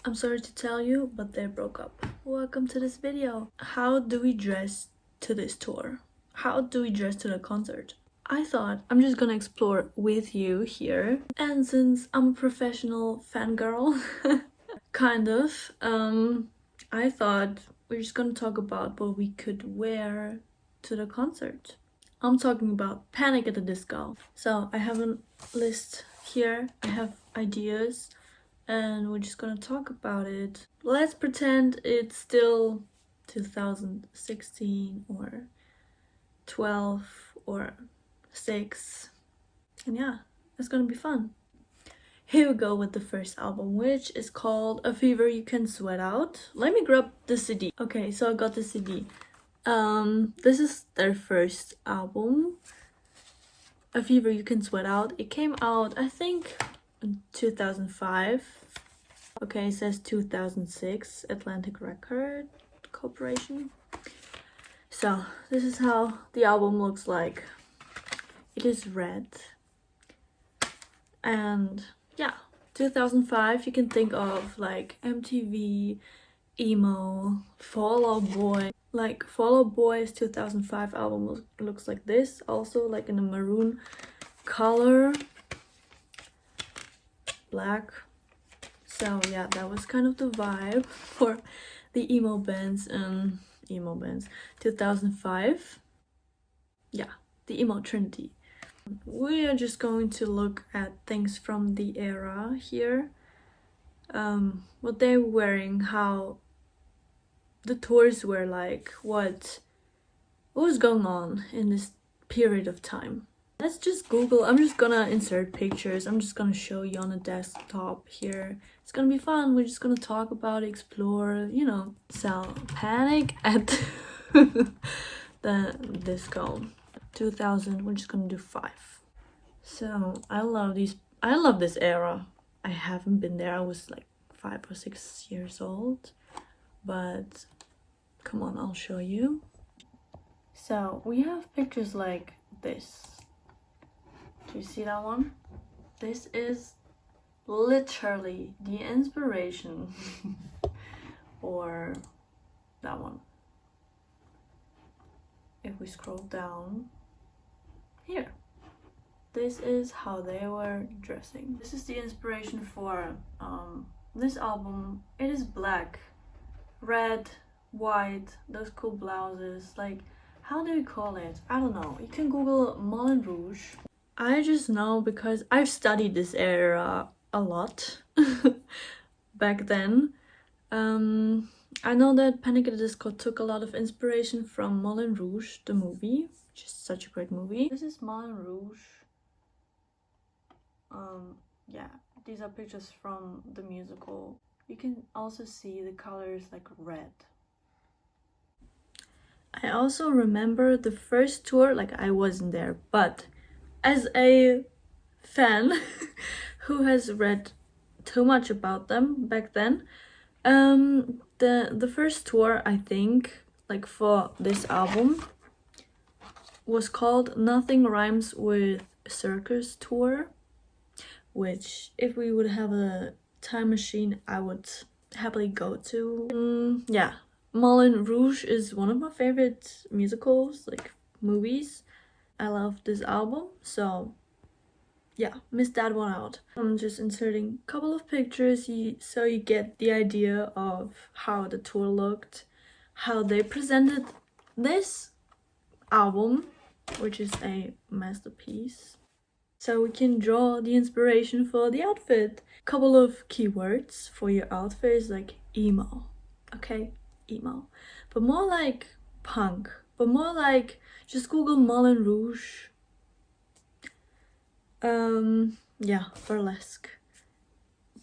I'm sorry to tell you, but they broke up. Welcome to this video. How do we dress to this tour? How do we dress to the concert? I thought I'm just gonna explore with you here. And since I'm a professional fangirl, kind of, I thought we're just gonna talk about what we could wear to the concert. I'm talking about Panic at the Disco. So I have a list here. I have ideas and we're just gonna talk about it. Let's pretend it's still 2016 or 12 or 6. And yeah, it's gonna be fun. Here we go with the first album, which is called A Fever You Can Sweat Out. Let me grab the CD. Okay, so I got the CD. This is their first album, A Fever You Can Sweat Out. It came out, I think, in 2005. Okay, it says 2006, Atlantic Record Corporation. So, this is how the album looks like. It is red. And yeah, 2005, you can think of like MTV, emo, Fall Out Boy. Like Fall Out Boy's 2005 album looks like this, also like in a maroon color, black. So yeah, that was kind of the vibe for the emo bands 2005. Yeah, the emo trinity. We are just going to look at things from the era here. What they were wearing, how the tours were like, what was going on in this period of time. Let's just Google. I'm just gonna insert pictures. I'm just gonna show you on a desktop here. It's gonna be fun. We're just gonna talk about it, explore, you know. So, Panic at the Disco 2000. We're just gonna do 5. So, I love this era. I haven't been there. I was like 5 or 6 years old. But come on, I'll show you. So, we have pictures like this. Do you see that one? This is literally the inspiration for that one. If we scroll down here, this is how they were dressing. This is the inspiration for this album. It is black, red, white, those cool blouses. Like, how do you call it? I don't know. You can Google Moulin Rouge. I just know because I've studied this era a lot back then. I know that Panic at the Disco took a lot of inspiration from Moulin Rouge, the movie, which is such a great movie. This is Moulin Rouge. Yeah, these are pictures from the musical. You can also see the colors like red. I also remember the first tour, like I wasn't there, but as a fan who has read too much about them back then, the first tour, I think, like for this album, was called Nothing Rhymes with Circus Tour, which if we would have a time machine, I would happily go to. Yeah, Moulin Rouge is one of my favorite musicals, like movies. I love this album, so yeah, missed that one out. I'm just inserting a couple of pictures so you get the idea of how the tour looked, how they presented this album, which is a masterpiece. So we can draw the inspiration for the outfit. Couple of keywords for your outfit is like emo, okay? Emo. But more like punk, but more like just Google Moulin Rouge. Yeah, burlesque.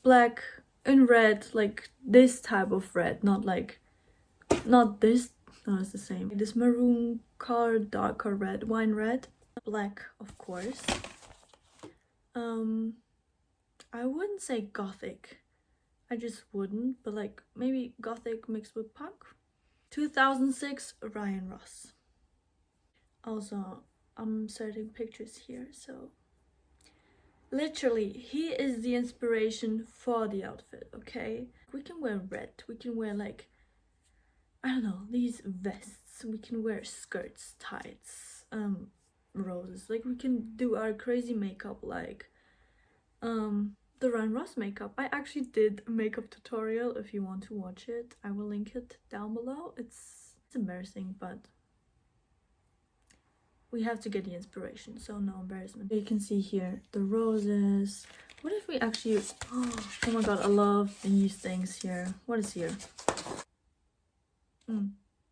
Black and red, like this type of red, not this, no, it's the same. This maroon color, darker red, wine red. Black, of course. I wouldn't say gothic. I just wouldn't, but like maybe gothic mixed with punk. 2006, Ryan Ross. Also, I'm inserting pictures here, so Literally, he is the inspiration for the outfit, okay? We can wear red, we can wear like, I don't know, these vests, we can wear skirts, tights, roses, like we can do our crazy makeup like the Ryan Ross makeup. I actually did a makeup tutorial. If you want to watch it, I will link it down below. It's embarrassing, but we have to get the inspiration, so no embarrassment. You can see here the roses. What if we actually, oh my god, I love these things here. What is here?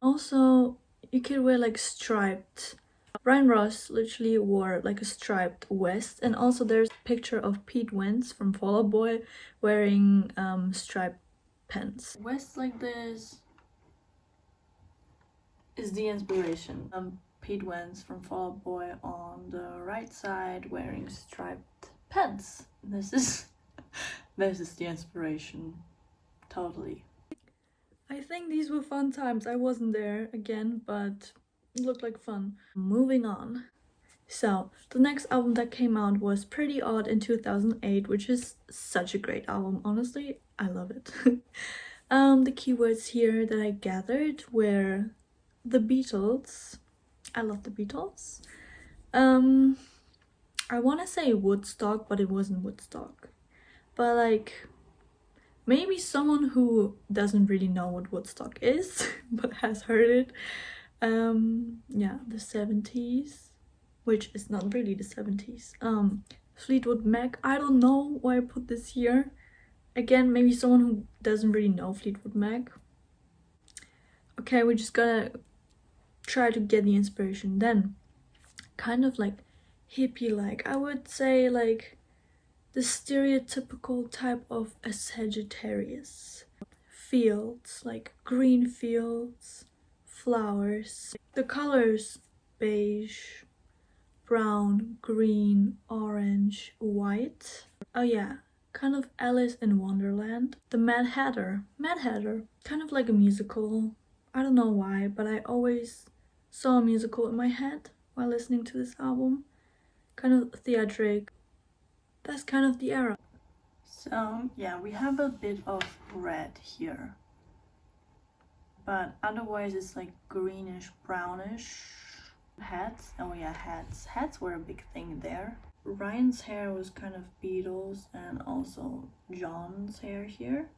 Also, you could wear like striped. Ryan Ross literally wore like a striped vest, and also there's a picture of Pete Wentz from Fall Out Boy wearing striped pants. Vests like this is the inspiration. Pete Wentz from Fall Out Boy on the right side wearing striped pants. This is the inspiration, totally. I think these were fun times. I wasn't there again, but it looked like fun. Moving on. So, the next album that came out was Pretty.Odd in 2008, which is such a great album. Honestly, I love it. The keywords here that I gathered were the Beatles. I love the Beatles. I want to say Woodstock, but it wasn't Woodstock. But like, maybe someone who doesn't really know what Woodstock is, but has heard it. Yeah, the 70s, which is not really the 70s. Fleetwood Mac. I don't know why I put this here. Again, maybe someone who doesn't really know Fleetwood Mac. Okay, we're just gonna try to get the inspiration. Then, kind of like hippie-like, I would say like the stereotypical type of a Sagittarius. Fields, like green fields, flowers. The colors beige, brown, green, orange, white. Oh yeah, kind of Alice in Wonderland. The Mad Hatter. Mad Hatter, kind of like a musical. I don't know why, but I always saw a musical in my head while listening to this album. Kind of theatric. That's kind of the era. So yeah, we have a bit of red here, but otherwise it's like greenish, brownish. Hats, oh yeah, hats were a big thing there. Ryan's hair was kind of Beatles, and also John's hair here,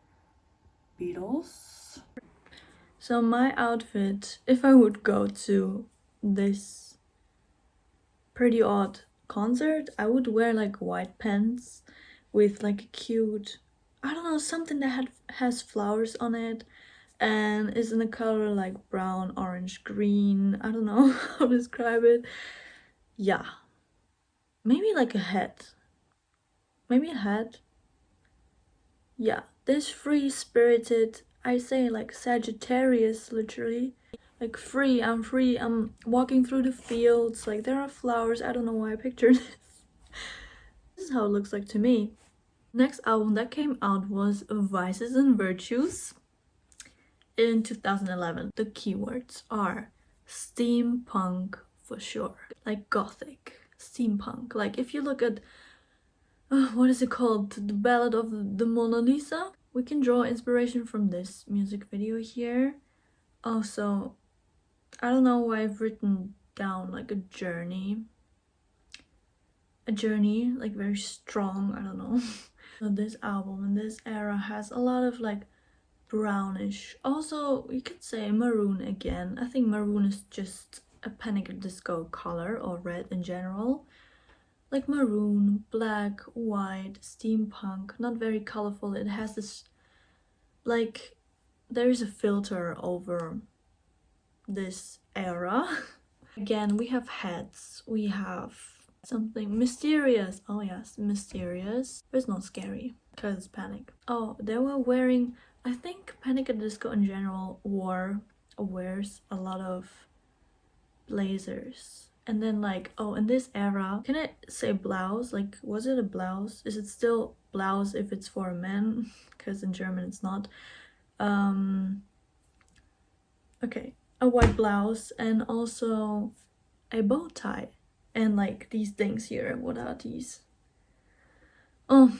Beatles. So my outfit, if I would go to this Pretty.Odd concert, I would wear like white pants with like a cute, I don't know, something that has flowers on it and is in a color like brown, orange, green. I don't know how to describe it. Yeah, maybe like a hat. Maybe a hat. Yeah, this free-spirited, I say like Sagittarius, literally. Like free, I'm walking through the fields, like there are flowers. I don't know why I pictured this. This is how it looks like to me. Next album that came out was Vices and Virtues in 2011. The keywords are steampunk for sure, like gothic, steampunk. Like if you look at what is it called, the Ballad of the Mona Lisa, we can draw inspiration from this music video here. Also, I don't know why I've written down like a journey, like very strong, I don't know. So this album and this era has a lot of like brownish, also you could say maroon again. I think maroon is just a Panic at the Disco color, or red in general. Like maroon, black, white, steampunk, not very colorful. It has this, like, there is a filter over this era. Again, we have hats, we have something mysterious. Oh yes, mysterious, but it's not scary because it's Panic. Oh, they were wearing, I think Panic at the Disco in general wears a lot of blazers. And then like, oh, in this era, can I say blouse? Like, was it a blouse? Is it still blouse if it's for a man? Because in German it's not. Okay, a white blouse and also a bow tie. And like these things here, what are these? Oh,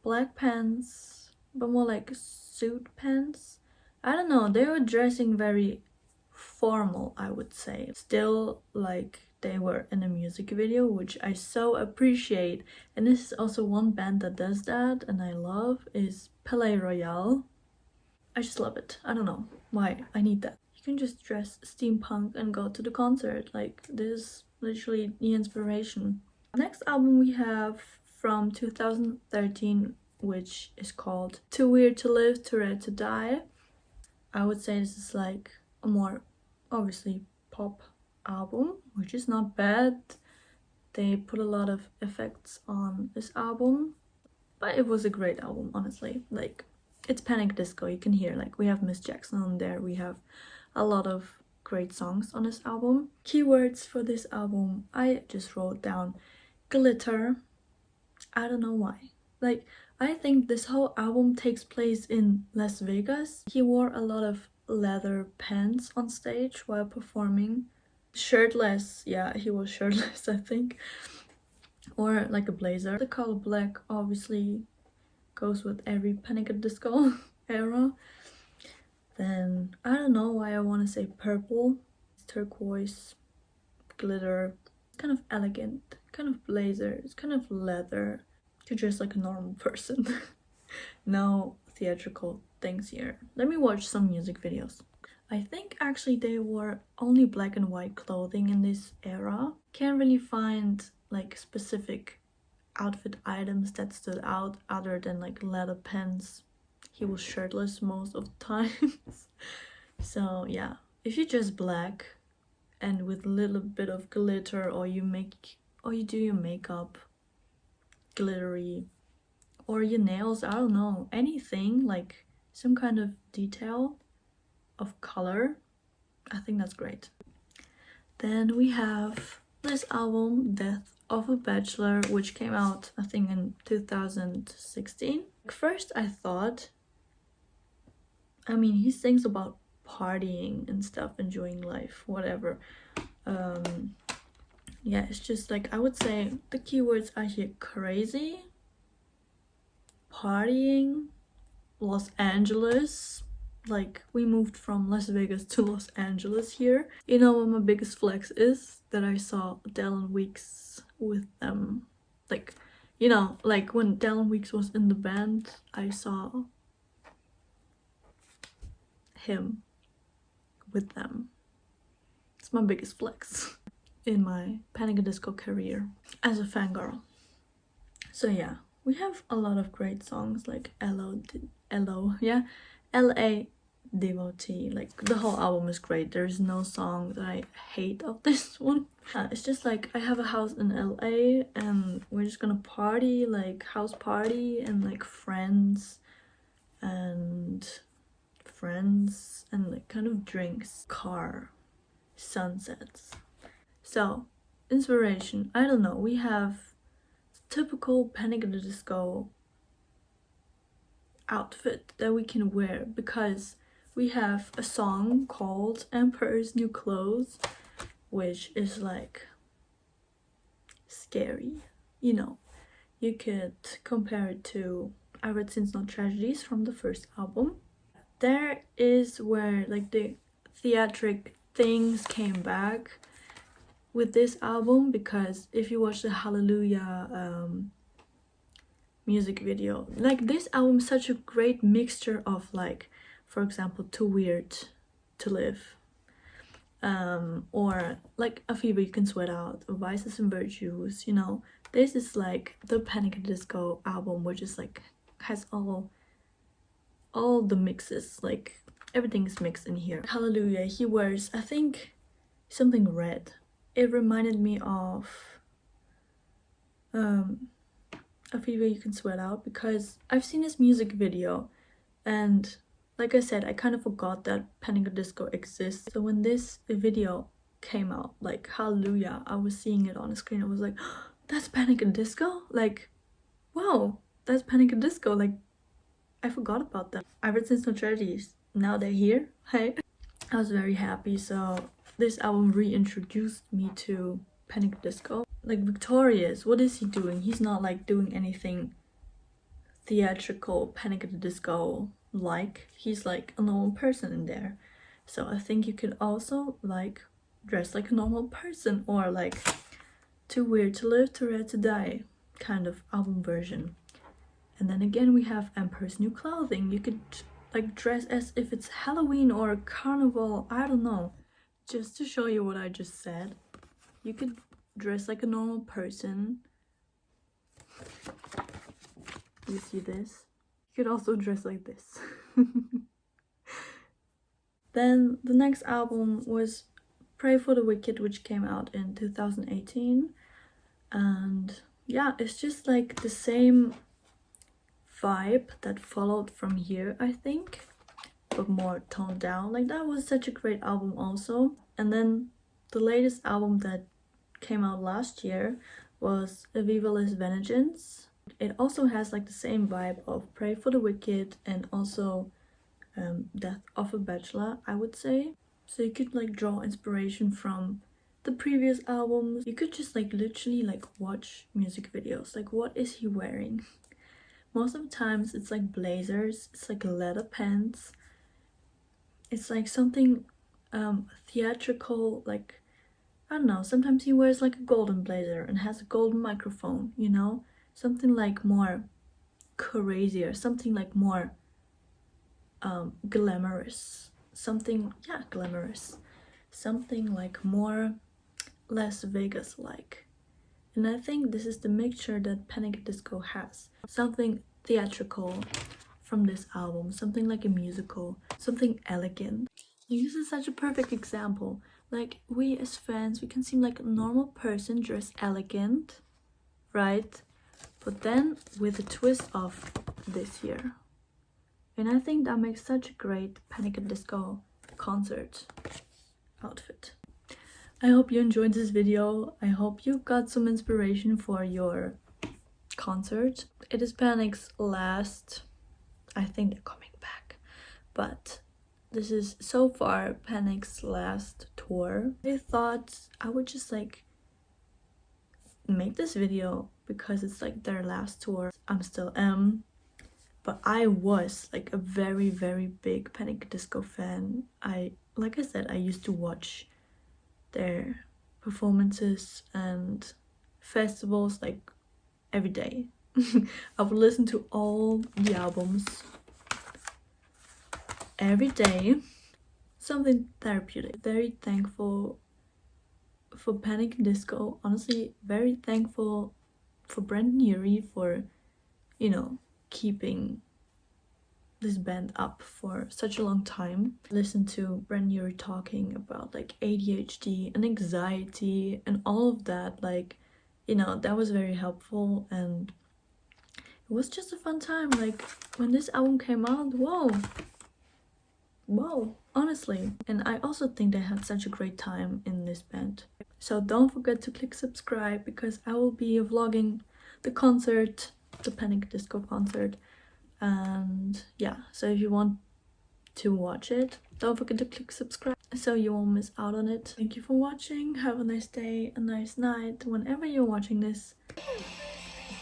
black pants, but more like suit pants. I don't know, they were dressing very formal, I would say. Still, like, they were in a music video, which I so appreciate. And this is also one band that does that, and I love, is Palais Royale. I just love it. I don't know why I need that. You can just dress steampunk and go to the concert. Like, this is literally the inspiration. Next album we have from 2013, which is called Too Weird to Live, Too Rare to Die. I would say this is like a more obviously pop album, which is not bad. They put a lot of effects on this album, but it was a great album, honestly. Like, it's Panic Disco, you can hear, like, we have Miss Jackson on there, we have a lot of great songs on this album. Keywords for this album, I just wrote down glitter. I don't know why. Like, I think this whole album takes place in Las Vegas. He wore a lot of leather pants on stage while performing. Shirtless, yeah, he was shirtless, I think. Or like a blazer. The color black obviously goes with every Panic at Disco era. Then, I don't know why I want to say purple. It's turquoise, glitter, kind of elegant, kind of blazer, it's kind of leather. To dress like a normal person. No theatrical things here. Let me watch some music videos. I think actually they wore only black and white clothing in this era. Can't really find like specific outfit items that stood out other than like leather pants. He was shirtless most of the times. So yeah, if you dress black and with a little bit of glitter, or you do your makeup glittery, or your nails, I don't know, anything like some kind of detail of color, I think that's great. Then we have this album, Death of a Bachelor, which came out I think in 2016. First I thought, I mean, he sings about partying and stuff, enjoying life, whatever. Yeah, it's just like, I would say the keywords are here: crazy, partying, Los Angeles. Like, we moved from Las Vegas to Los Angeles here. You know what my biggest flex is? That I saw Dallin Weeks with them. Like, you know, like when Dallin Weeks was in the band, I saw him with them. It's my biggest flex in my Panic at Disco career as a fangirl. So yeah, we have a lot of great songs like yeah, LA Devotee. Like, the whole album is great. There's no song that I hate of this one. It's just like, I have a house in LA and we're just gonna party, like house party, and like friends and like kind of drinks, car, sunsets. So inspiration, I don't know, we have typical Panic at the Disco outfit that we can wear, because we have a song called Emperor's New Clothes, which is like scary, you know. You could compare it to I Read Sins Not Tragedies from the first album. There is where like the theatric things came back with this album, because if you watch the Hallelujah music video, like, this album is such a great mixture of, like, for example, Too Weird to Live, or like a Viva You Can Sweat Out, Vices and Virtues, you know. This is like the Panic at Disco album, which is like, has all the mixes, like everything is mixed in here. Hallelujah, he wears, I think, something red. It reminded me of a Viva You Can Sweat Out, because I've seen this music video, and like I said, I kind of forgot that Panic at Disco exists. So when this video came out, like Hallelujah, I was seeing it on the screen. I was like, oh, that's Panic at Disco? Like, wow, that's Panic at Disco. Like, I forgot about that. I Read Sins No Tragedies, now they're here. Hey, I was very happy. So this album reintroduced me to Panic at Disco. Like, Victorious, what is he doing? He's not like doing anything theatrical Panic at the Disco like. He's like a normal person in there. So I think you could also like dress like a normal person, or like Too Weird to Live, Too Rare to Die kind of album version. And then again we have Emperor's New Clothing. You could like dress as if it's Halloween or carnival, I don't know. Just to show you what I just said, you could dress like a normal person. You see this? You could also dress like this. Then the next album was Pray for the Wicked, which came out in 2018. And yeah, it's just like the same vibe that followed from here, I think, but more toned down. Like, that was such a great album also. And then the latest album that came out last year was Viva Vengeance. It also has like the same vibe of Pray for the Wicked and also Death of a Bachelor, I would say. So you could like draw inspiration from the previous albums. You could just like literally like watch music videos. Like, what is he wearing? Most of the times it's like blazers, it's like leather pants, it's like something theatrical, like, I don't know, sometimes he wears like a golden blazer and has a golden microphone, you know? Something like more crazier, something like more glamorous, something, yeah, glamorous, something like more Las Vegas like. And I think this is the mixture that Panic at Disco has. Something theatrical from this album, something like a musical, something elegant. Like, this is such a perfect example. Like, we as fans, we can seem like a normal person dressed elegant, right? But then with a twist of this here. And I think that makes such a great Panic at Disco concert outfit. I hope you enjoyed this video. I hope you got some inspiration for your concert. It is Panic's last, I think they're coming back, but this is so far Panic's last tour. I thought I would just like make this video because it's like their last tour. I'm still am, but I was like a very big Panic Disco fan. Like I said, I used to watch their performances and festivals like every day. I would listen to all the albums every day. Something therapeutic. Very thankful for Panic Disco. Honestly, very thankful for Brandon Urie for, you know, keeping this band up for such a long time. Listen to Brandon Urie talking about like ADHD and anxiety and all of that. Like, you know, that was very helpful, and it was just a fun time. Like, when this album came out, whoa, honestly. And I also think they had such a great time in this band. So don't forget to click subscribe, because I will be vlogging the concert, the Panic Disco concert. And yeah, so if you want to watch it, don't forget to click subscribe so you won't miss out on it. Thank you for watching. Have a nice day, a nice night, whenever you're watching this.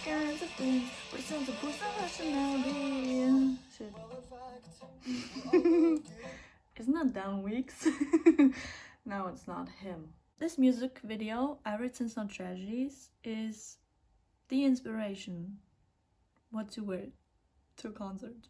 Kinds of things we're still supposed to rationality. Shit. Isn't that Down Weeks? No, it's not him. This music video, Average It's Not Tragedies, is the inspiration what to wear to a concert.